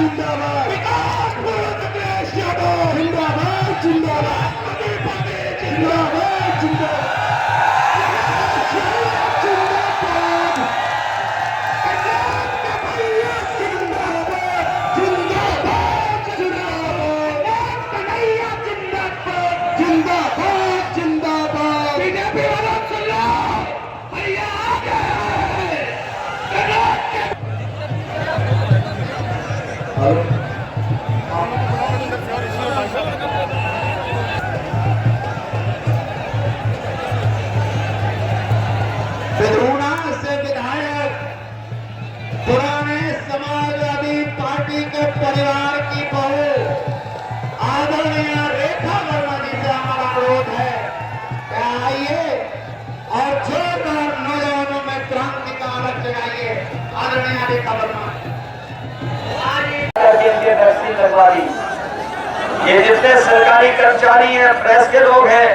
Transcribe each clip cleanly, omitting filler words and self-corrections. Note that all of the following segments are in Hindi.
जिंदाबाद विकास पूर्ण अखिलेश यादव जिंदाबाद जिंदाबाद जिंदाबाद जिंदाबाद विधुना से विधायक पुराने समाजवादी पार्टी के परिवार की बहू आदरणीय रेखा वर्मा जी से हमारा अनुरोध है कि आइए और जोरदार नौजवानों में क्रांति का अलग जगाइए। आदरणीय रेखा वर्मा वैक्सीन लगवा दी। ये जितने सरकारी कर्मचारी हैं, प्रेस के लोग हैं,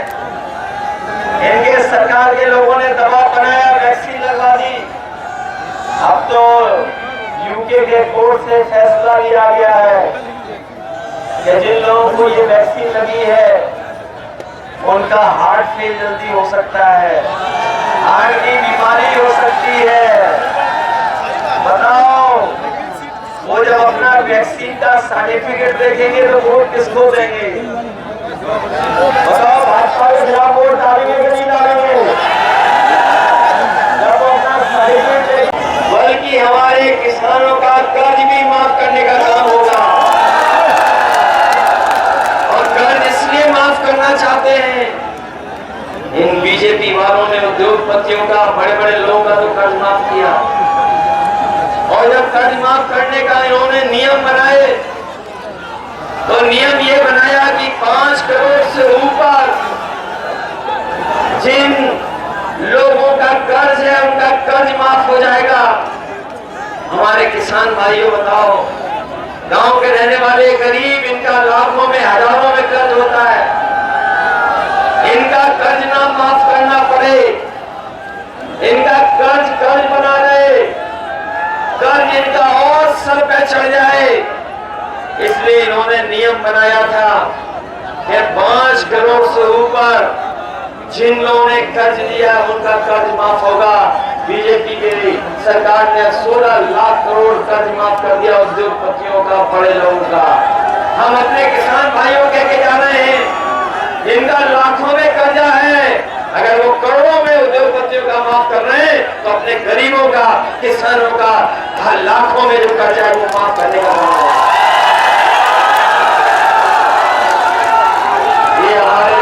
इनके सरकार के लोगों ने दबाव बनाया, वैक्सीन लगवा दी। अब तो यूके के कोर्ट से फैसला लिया गया है कि जिन लोगों को ये वैक्सीन लगी है उनका हार्ट फेल जल्दी हो सकता है, हार्ट की बीमारी हो सकती है। बताओ, वो जब अपना वैक्सीन का सर्टिफिकेट देखेंगे तो वोट किसको देंगे? बताओ, भाजपा के खिलाफ वोट डालेंगे कि नहीं डालेंगे? जब वो अपना सर्टिफिकेट, बल्कि हमारे किसानों का कर्ज भी माफ करने का काम होगा। और कर्ज इसलिए माफ करना चाहते हैं, इन बीजेपी वालों ने उद्योगपतियों का, बड़े बड़े लोगों का तो कर्ज माफ किया, और जब कर्ज माफ करने का इन्होंने नियम बनाए तो नियम ये बनाया कि 5 करोड़ से ऊपर जिन लोगों का कर्ज है उनका कर्ज माफ हो जाएगा। हमारे किसान भाइयों, बताओ, गांव के रहने वाले गरीब, इनका लाखों में हजारों में कर्ज होता है, इनका कर्ज ना माफ करना पड़े, इनका कर्ज बना रहे, कर्ज इनका और सर पे चढ़ जाए, इसलिए इन्होंने नियम बनाया था कि 5 करोड़ से ऊपर जिन लोगों ने कर्ज लिया उनका कर्ज माफ होगा। बीजेपी की सरकार ने 16 लाख करोड़ कर्ज माफ कर दिया उद्योगपतियों का, बड़े लोगों का। हम अपने किसान भाइयों कह के जा रहे हैं, इनका लाखों में कर्जा है, अगर वो करोड़ों में उद्योगपतियों का माफ कर रहे हैं तो अपने गरीबों का, किसानों का लाखों में जो कर्जा है वो माफ करने का काम है। ये हमारे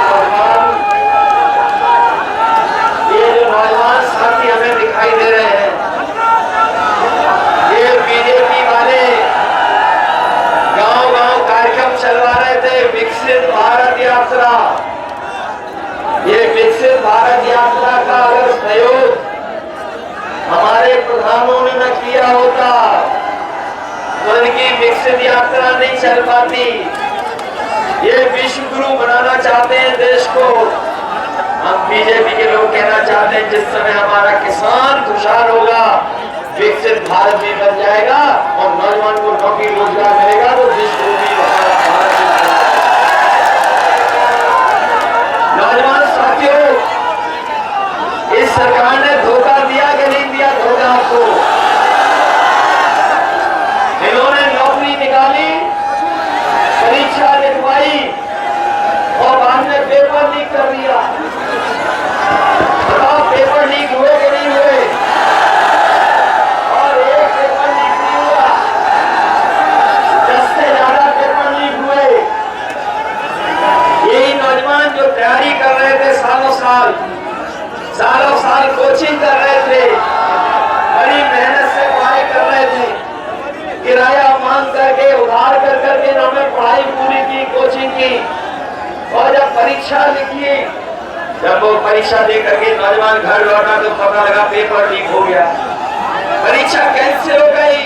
जो नौजवान साथी हमें दिखाई दे रहे हैं, ये बीजेपी वाले गांव-गांव कार्यक्रम चलवा रहे थे, विकसित भारत यात्रा। ये विकसित भारत यात्रा का अगर सहयोग हमारे प्रधानों ने न किया होता तो इनकी विकसित यात्रा नहीं चल पाती। ये विश्व गुरु बनाना चाहते हैं देश को। हम बीजेपी के लोग कहना चाहते हैं, जिस समय हमारा किसान खुशहाल होगा, विकसित भारत भी बन जाएगा और नौजवान को नौकरी रोजगार मिलेगा तो विश्व गुरु भी हमारा भारत। नौजवान साथियों, इस सरकार ने धोखा दिया कि नहीं दिया धोखा आपको? इन्होंने नौकरी निकाली, परीक्षा लिखवाई और बाद में पेपर लीक कर दिया। बताओ, पेपर लीक हुए कि नहीं हुए? और एक पेपर लीक नहीं हुआ, 10 से ज्यादा पेपर लीक हुए। यही नौजवान जो तैयारी कर रहे थे, सालों साल कोचिंग कर रहे थे, बड़ी मेहनत से पढ़ाई कर रहे थे, किराया मांग करके, उधार कर करके इन्होंने पढ़ाई पूरी की, कोचिंग की, और जब परीक्षा लिखी, जब वो परीक्षा दे करके नौजवान घर लौटा तो पता लगा पेपर लीक हो गया, परीक्षा कैंसिल हो गई।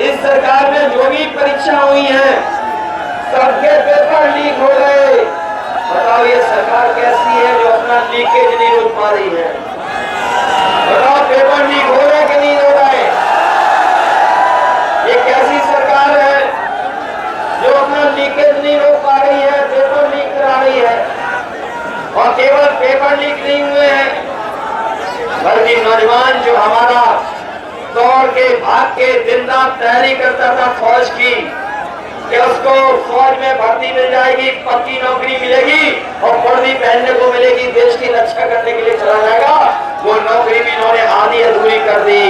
इस सरकार में जो भी परीक्षा हुई है सबके पेपर लीक हो गए। बताओ, ये सरकार कैसी है जो अपना लीकेज नहीं रोक पा रही है? बताओ, पेपर लीक हो रहे कि नहीं हो रहे? ये कैसी सरकार है? पढ़ लिख नहीं हुए हैं, बल्कि नौजवान जो हमारा दौड़ के भाग के दिन रात तैयारी करता था फौज की, कि उसको फौज में भर्ती मिल जाएगी, पक्की नौकरी मिलेगी और वर्दी पहनने को मिलेगी, देश की रक्षा करने के लिए चला जाएगा, वो नौकरी भी इन्होंने आधी अधूरी कर दी।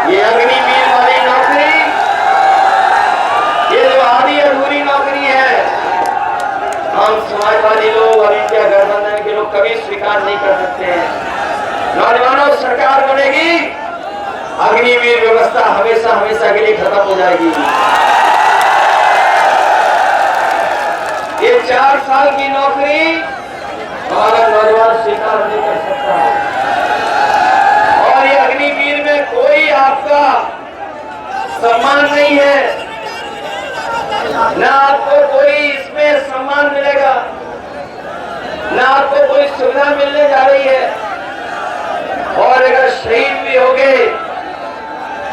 ये अग्निवीर वाली नौकरी, ये जो आधी अधूरी नौकरी है, हम समाजवादी लोग और इंडिया गठबंधन के लोग कभी स्वीकार नहीं कर सकते हैं। नौजवानों, सरकार बनेगी, अग्निवीर व्यवस्था हमेशा हमेशा के लिए खत्म हो जाएगी। ये 4 साल की नौकरी हमारा नौजवान स्वीकार नहीं कर सकता। और ये अग्निवीर में कोई आपका सम्मान नहीं है, ना आपको कोई इसमें सम्मान मिलेगा, ना आपको कोई सुविधा मिलने जा रही है। और अगर शहीद भी हो गए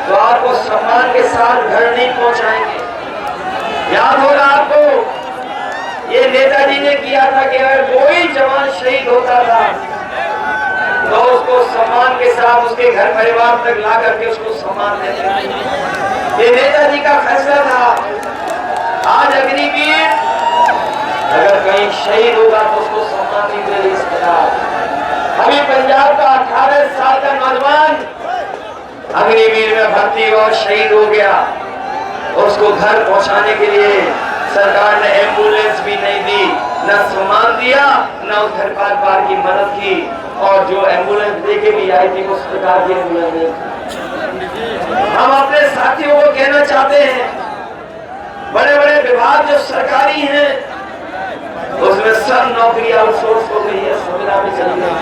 तो आपको सम्मान के साथ घर नहीं पहुंचाएंगे। याद होगा आपको, ये नेताजी ने किया था कि अगर कोई जवान शहीद होता था तो उसको सम्मान के साथ उसके घर परिवार तक ला करके उसको सम्मान देते थे। ये नेताजी का फैसला था। आज अग्निवीर अगर कहीं शहीद होगा तो उसको सम्मान नहीं दे रही सरकार। अभी पंजाब का 18 साल का नौजवान अग्निवीर में भर्ती हुआ, शहीद हो गया, उसको घर पहुंचाने के लिए सरकार ने एम्बुलेंस भी नहीं दी, न सम्मान दिया, न उस घर परिवार की मदद की। और जो एम्बुलेंस देके भी आई थी वो सरकार की एम्बुलेंस नहीं। हम अपने साथियों को कहना चाहते हैं, बड़े बड़े विभाग जो सरकारी हैं उसमें सब नौकरी आउटसोर्स हो गई है, सुविधा में चली गई,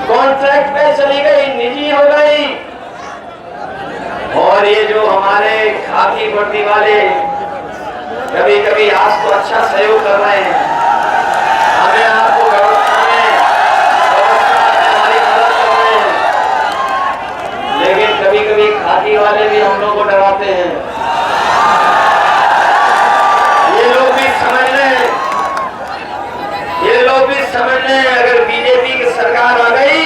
कॉन्ट्रैक्ट पे चली गई, निजी हो गई। और ये जो हमारे खाकी वर्दी वाले कभी कभी आज तो अच्छा सहयोग कर रहे हैं, हमें आपको व्यवस्था में हमारी मदद कर रहे हैं, लेकिन कभी कभी खाकी वाले भी हम लोग को डराते हैं। ये लोग भी समझ लें, ये लोग भी समझ लें, अगर बीजेपी की सरकार आ गई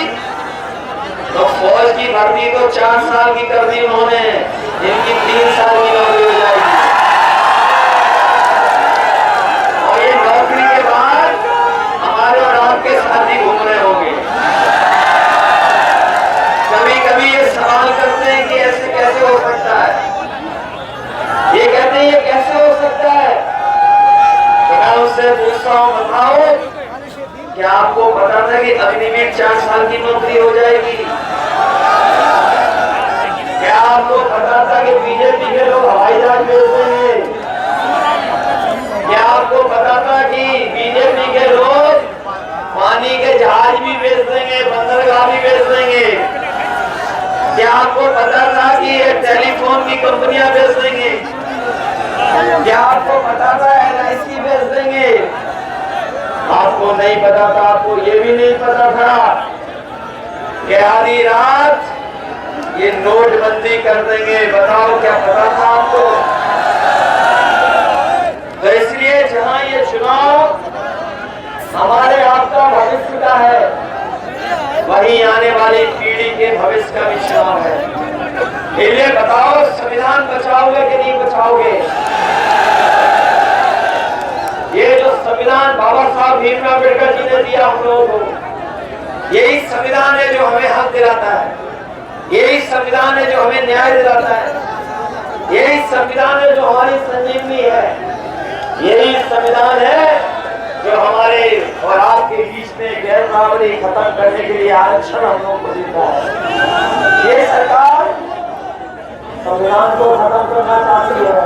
तो फौज की भर्ती तो 4 साल की कर दी उन्होंने, इनकी 3 साल की नौकरी हो जाएगी। और ये नौकरी के बाद हमारे और आपके साथी घूम रहे होंगे। कभी कभी ये सवाल करते हैं कि ऐसे कैसे हो सकता है, ये कहते हैं ये कैसे हो सकता है। तो मैं उससे पूछता हूँ, बताओ क्या आपको पता था कि अग्निवीर 4 साल की नौकरी हो जाएगी? क्या आपको पता था कि बीजेपी के लोग हवाई जहाज भेज देंगे? क्या आपको पता था कि बीजेपी के लोग पानी के जहाज भी भेज देंगे, बंदरगाह भी भेज देंगे? क्या आपको पता था कि ये टेलीफोन की कंपनियां भेज देंगे? क्या आपको पता था LIC भेज देंगे? आपको नहीं पता था, आपको ये भी नहीं पता था कि आधी रात ये नोटबंदी कर देंगे। बताओ क्या पता था आपको? तो इसलिए जहां ये चुनाव हमारे आपका भविष्य का है, वहीं आने वाली पीढ़ी के भविष्य का भी चुनाव है। इसलिए बताओ, संविधान बचाओगे कि नहीं बचाओगे? ये जो संविधान बाबा साहब भीमराव अम्बेडकर जी ने दिया हम लोगों को, यही संविधान है जो हमें हक दिलाता है, यही संविधान है जो हमें न्याय दिलाता है, यही संविधान है जो हमारी संजीवनी है, यही संविधान है जो हमारे और आपके बीच में गैर बराबरी खत्म करने के लिए आरक्षण हम लोग को देता है। ये सरकार संविधान को खत्म करना चाहती है,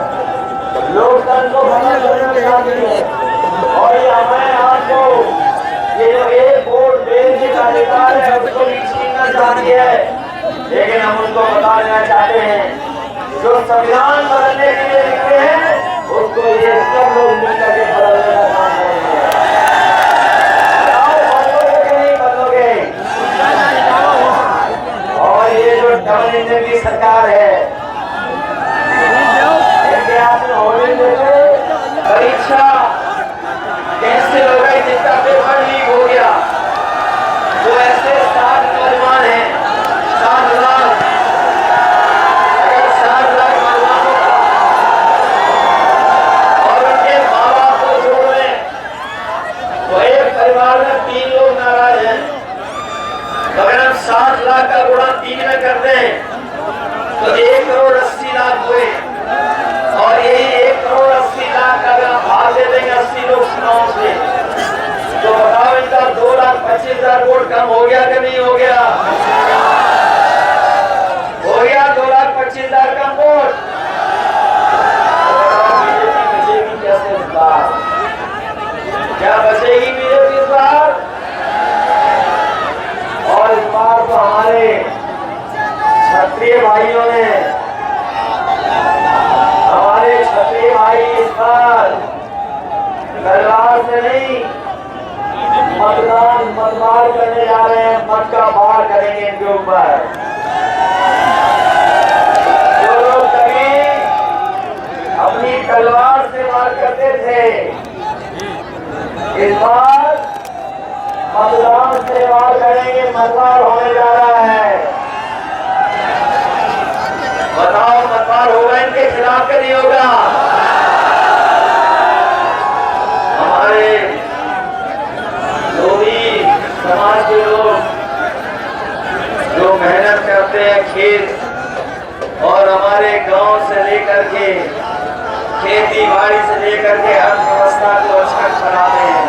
लोकतंत्र को खत्म करना चाहती है, और ये हमें आपको ये जो एक वोट देने का अधिकार है उसको भी छीनना चाहती है। लेकिन हम उनको बता देना चाहते हैं, जो संविधान बदलने के लिए निकले हैं उसको ये सब लोग मिलकर के बदलने का काम करेंगे। बदलोगे कि नहीं बदलोगे? और ये जो डबल इंजन की सरकार है, परीक्षा कैसे हो गई जिसका पेपर लीक हो गया, 60 लाख का गुणा 3 में कर दें तो 1,80,00,000 हुए। और यही 1,80,00,000 का अगर भाग दे देंगे 80 लोग चुनाव से, तो बताओ इनका 2,25,000 वोट कम हो गया कि नहीं हो गया? हो गया 2,25,000 कम वोट। बीजेपी कैसे इस बार? क्या बचेगी बीजेपी इस बार? और इस बार तो हमारे क्षत्रिय भाइयों ने, हमारे क्षत्रिय भाई इस बार तलवार से नहीं मतदान करने जा रहे हैं, मत का वार करेंगे इनके ऊपर। जो लोग कभी अपनी तलवार से वार करते थे, इस बार मतदान से वार करेंगे, मतवार होने जा रहा है। बताओ मतवार होगा इनके खिलाफ कि नहीं होगा? हमारे लोधी समाज के लोग जो मेहनत करते हैं खेत, और हमारे गांव से लेकर के खेती बाड़ी से लेकर के अर्थव्यवस्था को अच्छा बनाते हैं।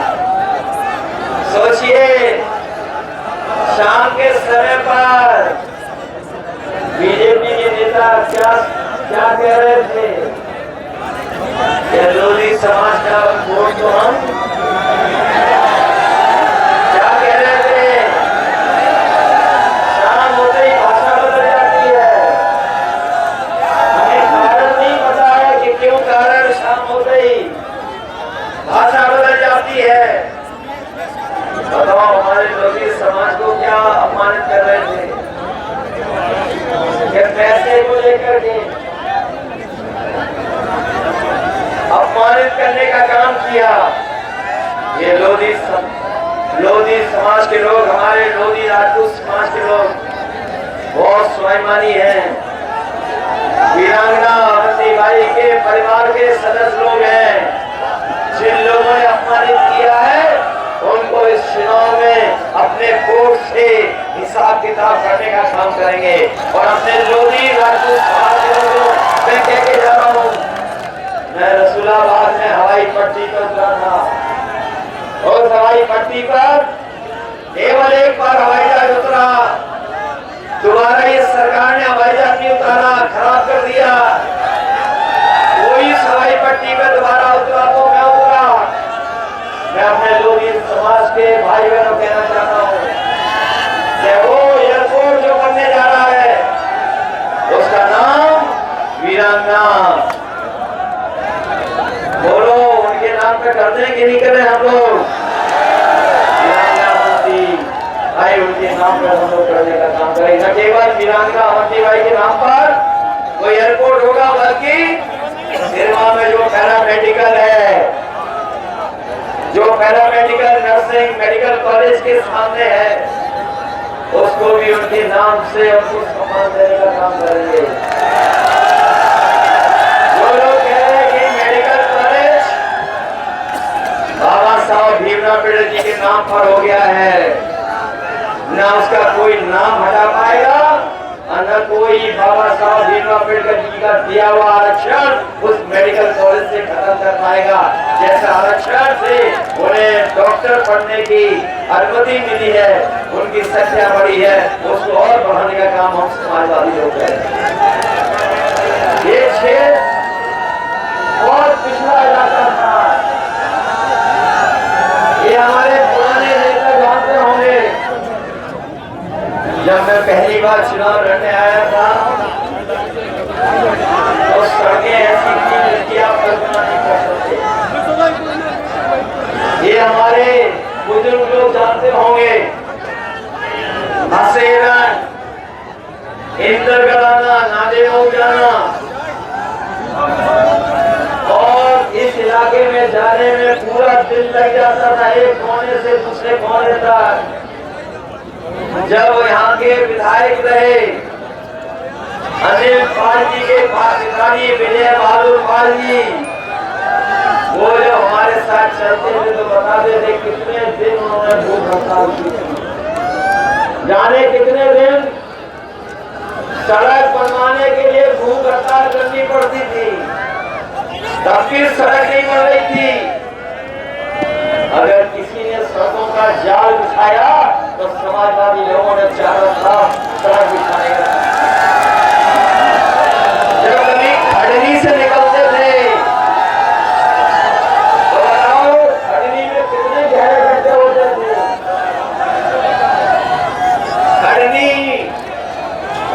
सोचिए शाम के समय पर बीजेपी के नेता क्या कह रहे थे? लोधी समाज का वोट तो हम क्या कह रहे थे? शाम होते ही भाषा बदल जाती है। हमें कारण नहीं पता है कि क्यों कारण शाम होते ही भाषा बदल जाती है। बताओ हमारे लोधी समाज को क्या अपमानित कर रहे थे? कि पैसे को लेकर के अपमानित करने का काम किया। ये लोधी समाज के लोग, हमारे लोधी राजपूत समाज के लोग बहुत स्वाभिमानी हैं। वीरांगना अवंतीबाई के परिवार के सदस्य लोग हैं। जिन लोगों ने अपमानित किया है उनको इस चुनाव में अपने वोट से हिसाब किताब करने का काम करेंगे। और अपने लोधी राजपूत समाज के लोगों मैं कह के जा रहा हूँ, मैं रसूलाबाद में हवाई पट्टी पर उतरा था, और हवाई पट्टी पर केवल एक बार हवाई जहाज उतरा, दोबारा ये सरकार ने हवाई जहाज नहीं उतारा, खराब कर दिया। वही हवाई पट्टी पर दोबारा उतरा तो मैं उतरा। मैं अपने लोधी समाज के भाई बहनों को कहना चाहता हूँ कि वो एयरपोर्ट जो बनने जा रहा है उसका नाम वीरांगना। बोलो उनके नाम पे कर दें कि नहीं करें हम लोग? वीरांगना अवंती भाई, उनके नाम पर हम लोग करने का काम करें। न केवल वीरांगना अवंती भाई के नाम पर कोई एयरपोर्ट होगा, बल्कि सिरवा में जो पैरामेडिकल है, जो पैरामेडिकल नर्सिंग मेडिकल कॉलेज के सामने है, उसको भी उनके नाम से उनको सम्मान देने का काम करेंगे। जो लोग कह रहे हैं कि मेडिकल कॉलेज बाबा साहब भीमराव अम्बेडकर जी के नाम पर हो गया है, न उसका कोई नाम हटा पाएगा, न कोई बाबा साहब भीमराव अम्बेडकर जी का दिया हुआ आरक्षण उस मेडिकल कॉलेज से खत्म कर पाएगा। जैसा आरक्षण से उन्हें डॉक्टर पढ़ने की अनुमति मिली है, उनकी संख्या बढ़ी है, उसको और बढ़ाने का काम हम समाजवादी लोग करें। ये क्षेत्र बहुत पिछड़ा इलाका था, ये हमारे पुराने नेता जानते होंगे। जब मैं पहली बार चुनाव लड़ने आया था तो सड़कें ऐसी थी जिसकी आप कल्पना नहीं कर सकते। ये हमारे बुजुर्ग लोग जानते होंगे, हसेरन, इंदरगढ़, नादेव जाना, और इस इलाके में जाने में पूरा दिन लग जाता था, एक कोने से दूसरे कोने तक। जब यहाँ के विधायक रहे अनिल पाल जी के पिताजी विजय बहादुर पाल जी, वो जो हमारे साथ चलते थे तो बताते थे कितने दिन उन्होंने भूख हड़ताल की। जाने कितने दिन सड़क बनवाने के लिए भूख हड़ताल करनी पड़ती थी, तब भी सड़क नहीं बन रही थी। अगर किसी ने सड़कों का जाल बिछाया तो समाजवादी लोगों ने चारों तरफ सड़क बिछाने का। जब कभी खड़नी से निकलते थे तो बताओ खड़नी में कितने गहरे गड्ढे होते थे। खड़नी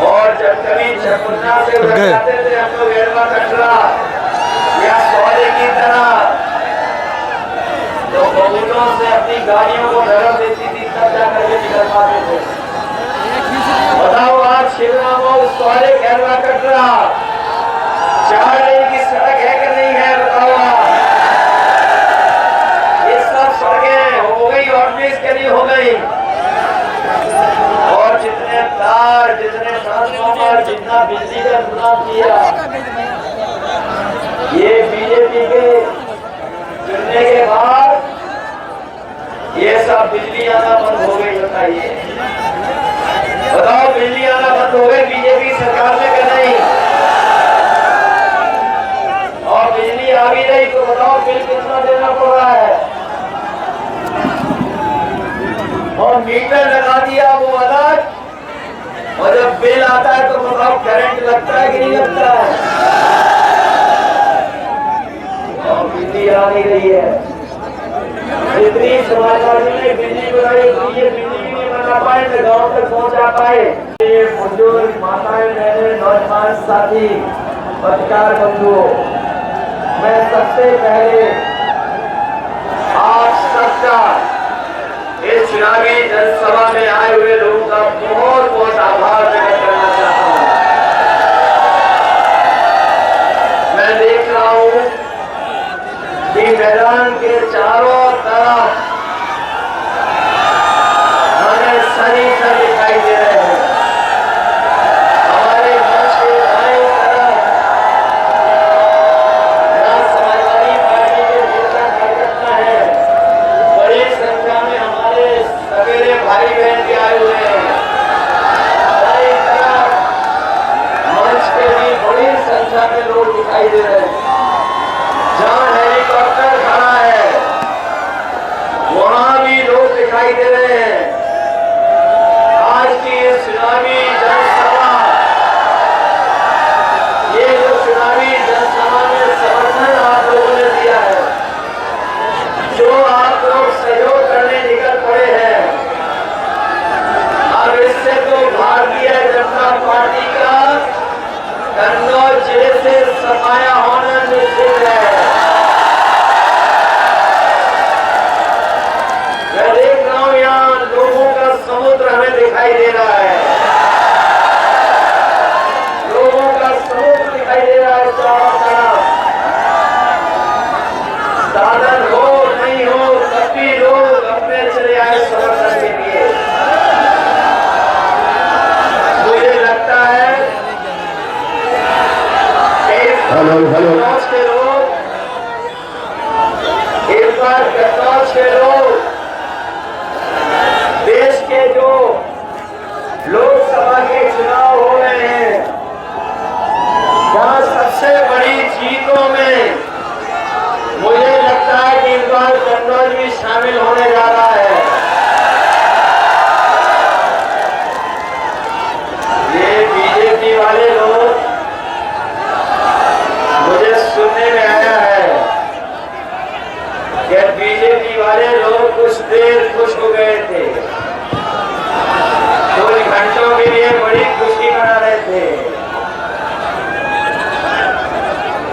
और जब कभी चकुन्ना से जाते थे हम लोग एरवा कटरा या सौदे की तरह, तो बबूलों से अपनी गाड़ियों को धरम देती थी, तब जाकर के निकल पाते थे। बताओ आज शिवराम सौदे एरवा कटरा 4 लेन की सड़क है कि नहीं है? बताओ ये सब सड़कें हो गई ऑर्डिनेंस के लिए हो गई, और जितने तार, जितने ट्रांसफार्मर, जितना बिजली का इंतजाम किया, ये बीजेपी के चुनने के बाद ये सब बिजली आना बंद हो गई। बताइए, बताओ बिजली आना बंद हो गई बीजेपी सरकार में कि नहीं? और बिजली आ भी रही तो बताओ बिल कितना देना पड़ रहा है? और मीटर लगा दिया वो अलग, और जब बिल आता है तो बताओ करंट लगता है कि नहीं लगता है? और बिजली आ नहीं रही है। जितनी समाजवादी ने बिजली बनाई, ये बिजली नहीं बना पाए तो गांव तक पहुंचा पाए। ये बुजुर्ग माताएं, बहनें, नौजवान साथी, पत्रकार बंधुओं, मैं सबसे पहले आप सबका इस चुनावी जनसभा में आए हुए लोगों का बहुत बहुत आभार व्यक्त करना चाहता हूं। मैं देख रहा हूं कि मैदान के चारों तरफ हमें सैनिक दिखाई दे रहे हैं। हमारे मंच के दाएं तरफ जहां समाजवादी पार्टी के नेता कार्यकर्ता है, बड़ी संख्या में हमारे सवेरे भाई बहन भी आए हुए हैं। दाएं तरफ मंच पे भी बड़ी संख्या में लोग दिखाई दे रहे हैं। जहां हेलीकॉप्टर खड़ा है वहां भी लोग दिखाई दे रहे हैं। आज की ये चुनावी जनसभा, ये जो चुनावी जनसभा में समर्थन आप लोगों ने दिया है, जो आप लोग सहयोग करने निकल पड़े हैं, अब इससे तो भारतीय जनता पार्टी का कन्नौज जिले से सफाया होना निश्चित है। मैं देख रहा हूं यहाँ लोगों का समुद्र हमें दिखाई दे रहा है, लोगों का समुद्र दिखाई दे रहा है चारों तरफ। साधन हो नहीं हो तब भी लोग अपने चले आए समर्थन के लिए। मुझे लगता है कन्नौज के लोग, इस बार कन्नौज के लोग देश के जो लोकसभा के चुनाव हो रहे हैं, वहां सबसे बड़ी जीतों में मुझे लगता है कि इस बार कन्नौज भी शामिल होने जा रहा है। ये बीजेपी वाले लोग, मुझे सुनने में आया है कि बीजेपी वाले लोग कुछ देर खुश हो गए थे, कुछ घंटों के लिए बड़ी खुशी मना रहे थे।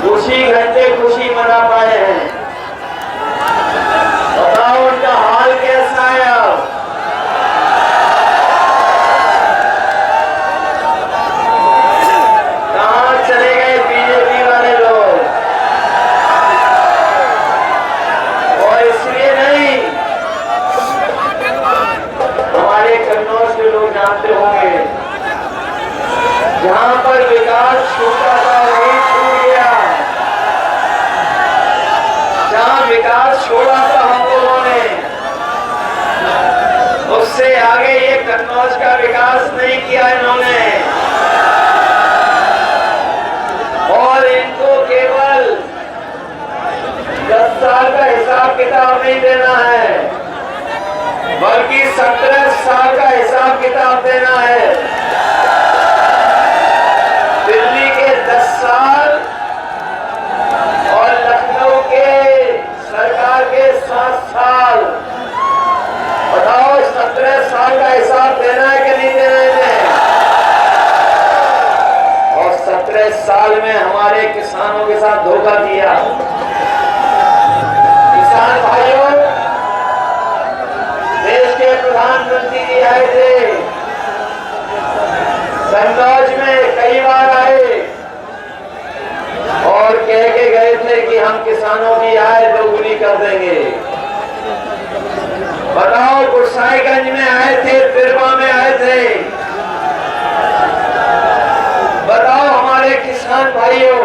कुछ ही घंटे खुशी मना पाए हैं। बताओ उनका हाल कैसा है अब? कहां चले गए बीजेपी वाले लोग? और इसलिए नहीं, हमारे कन्नौज के लोग जानते होंगे, जहां पर विकास छूटा था वही छूट गया। जहां विकास छोड़ा था हम लोगों ने, उससे आगे ये कन्नौज का विकास नहीं किया इन्होंने, और इनको केवल 10 साल का हिसाब किताब नहीं देना है, बल्कि 17 साल का हिसाब किताब देना है। दिल्ली के 10 साल और लखनऊ के सरकार के 7 साल, बताओ 17 साल का हिसाब देना है कि नहीं देना है? और 17 साल में हमारे किसानों के साथ धोखा दिया। किसान भाइयों, देश के प्रधानमंत्री जी आए थे, कन्नौज में कई बार आए और कह के गए थे कि हम किसानों की आय दोगुनी कर देंगे। बताओ, गुरसाईगंज में आए थे, तिरवा में आए थे, बताओ हमारे किसान भाइयों,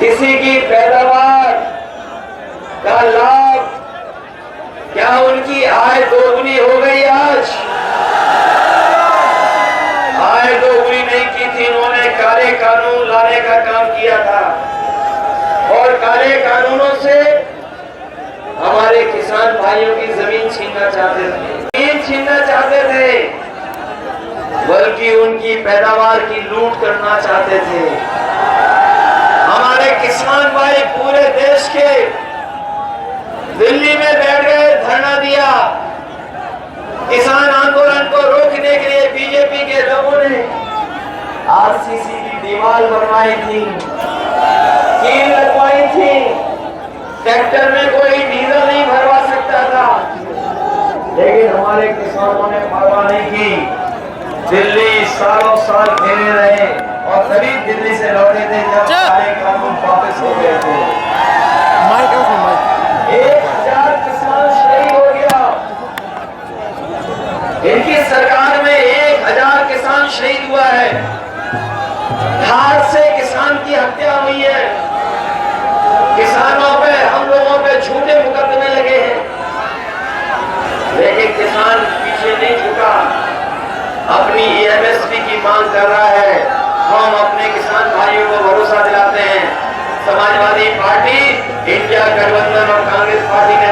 किसी की पैदावार का लाभ, क्या उनकी आय दोगुनी हो गई? आज आय दोगुनी नहीं की थी, उन्होंने काले कानून लाने का काम किया था, और काले कानूनों से हमारे किसान भाइयों की जमीन छीनना चाहते थे, जमीन छीनना चाहते थे, बल्कि उनकी पैदावार की लूट करना चाहते थे। हमारे किसान भाई पूरे देश के दिल्ली में बैठ गए, धरना दिया। किसान आंदोलन को रोकने के लिए बीजेपी के लोगों ने आरसीसी की दीवार बनवाई थी, कील लगवाई थी, ट्रैक्टर में कोई डीजल नहीं भरवा सकता था, लेकिन हमारे किसानों ने परवाह नहीं की। दिल्ली सालों साल घेरे रहे और तभी दिल्ली से लौटे थे जब सारे कानून वापस हो गए थे। 1000 किसान शहीद हो गया। इनकी सरकार में 1000 किसान शहीद हुआ है। हाथ से किसान की हत्या हुई है। किसानों पे, हम लोगों पे झूठे मुकदमे लगे हैं, लेकिन किसान पीछे नहीं झुका, अपनी एमएसपी की मांग कर रहा है। हम अपने किसान भाइयों को भरोसा दिलाते हैं, समाजवादी पार्टी, इंडिया गठबंधन और कांग्रेस पार्टी ने